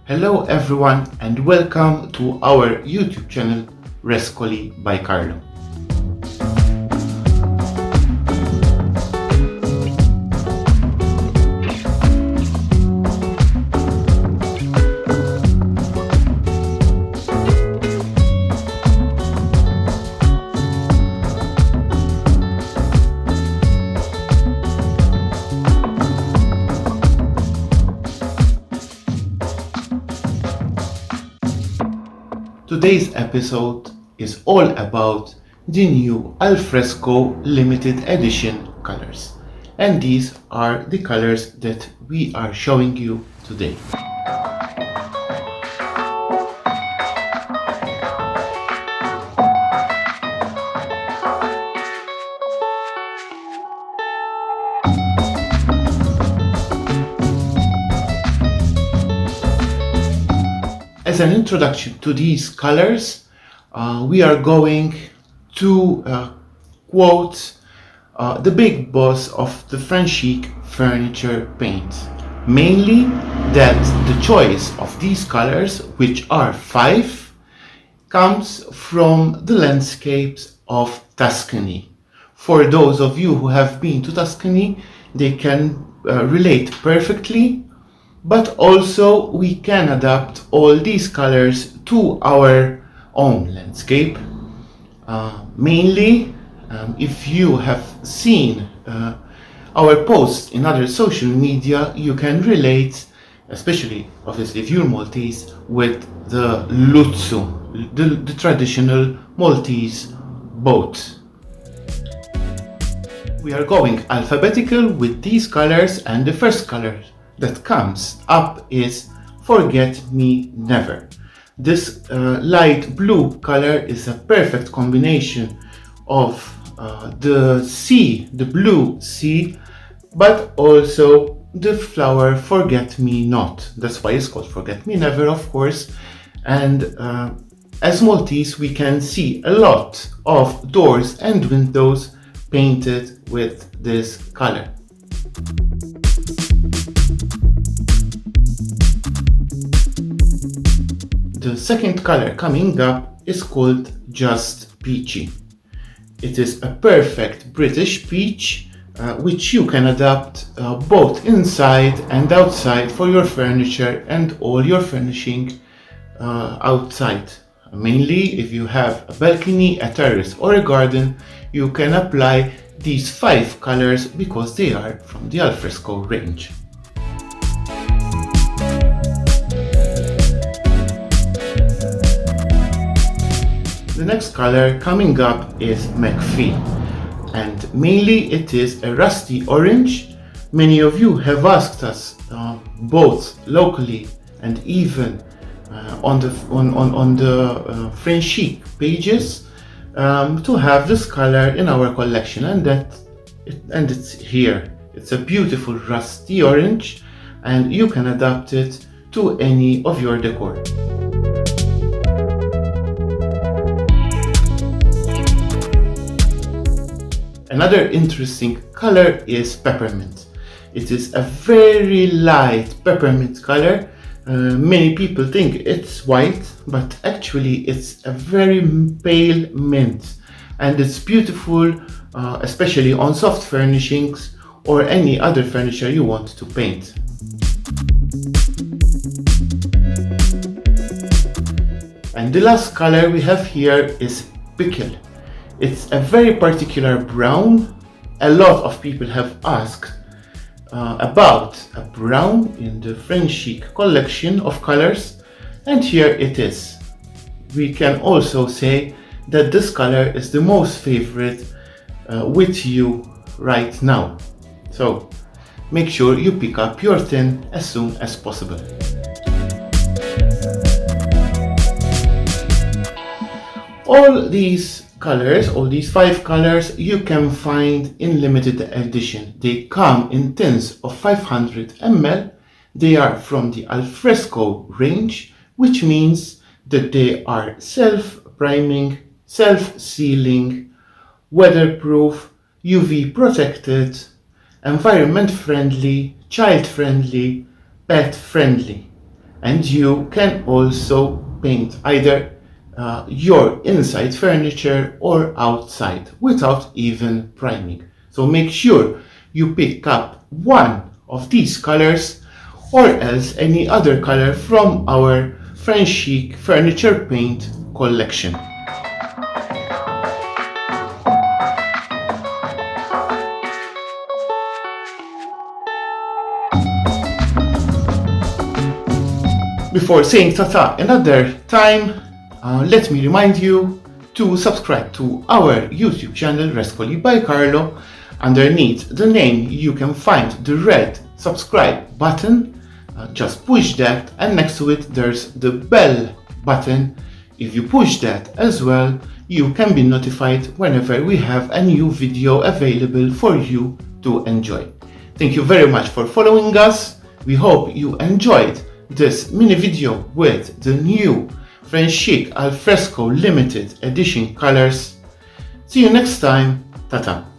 Hello everyone and welcome to our YouTube channel Rescoli by Carlo. Today's episode is all about the new Alfresco limited edition colors, and these are the colors that we are showing you today. As an introduction to these colors, we are going to quote the big boss of the Frenchic furniture paint. Mainly that the choice of these colors, which are 5, comes from the landscapes of Tuscany. For those of you who have been to Tuscany, they can relate perfectly. But also we can adapt all these colors to our own landscape. Mainly, if you have seen our posts in other social media, you can relate, especially obviously if you're Maltese, with the luzzu, the traditional Maltese boat. We are going alphabetical with these colors, and the first color that comes up is Forget Me Never. This light blue color is a perfect combination of the sea, the blue sea, but also the flower Forget Me Not. That's why it's called Forget Me Never, of course. And as Maltese, we can see a lot of doors and windows painted with this color. The second color coming up is called Just Peachy. It is a perfect British peach which you can adapt both inside and outside for your furniture and all your furnishing outside. Mainly if you have a balcony, a terrace or a garden, you can apply these 5 colors because they are from the Alfresco range. The next color coming up is McFee, and mainly it is a rusty orange. Many of you have asked us both locally and even on the Frenchic pages to have this color in our collection, and it's here. It's a beautiful rusty orange, and you can adapt it to any of your decor. Another interesting color is Peppermint. It is a very light peppermint color. Many people think it's white, but actually it's a very pale mint, and it's beautiful, especially on soft furnishings or any other furniture you want to paint. And the last color we have here is Pickle. It's a very particular brown. A lot of people have asked about a brown in the Frenchic collection of colors, and here it is. We can also say that this color is the most favorite with you right now. So make sure you pick up your tin as soon as possible. All these colors, all these 5 colors, you can find in limited edition. They come in tins of 500 ml. They are from the Alfresco range, which means that they are self-priming, self-sealing, weatherproof, UV protected, environment friendly, child friendly, pet friendly. and you can also paint either your inside furniture or outside without even priming. So make sure you pick up one of these colors or else any other color from our Frenchic furniture paint collection. Before saying ta-ta another time, let me remind you to subscribe to our YouTube channel RescoliByCarlo. Underneath the name you can find the red subscribe button. Just push that, and next to it there's the bell button. If you push that as well, you can be notified whenever we have a new video available for you to enjoy. Thank you very much for following us. We hope you enjoyed this mini video with the new Frenchic Al Fresco limited edition colors. See you next time. Ta-ta.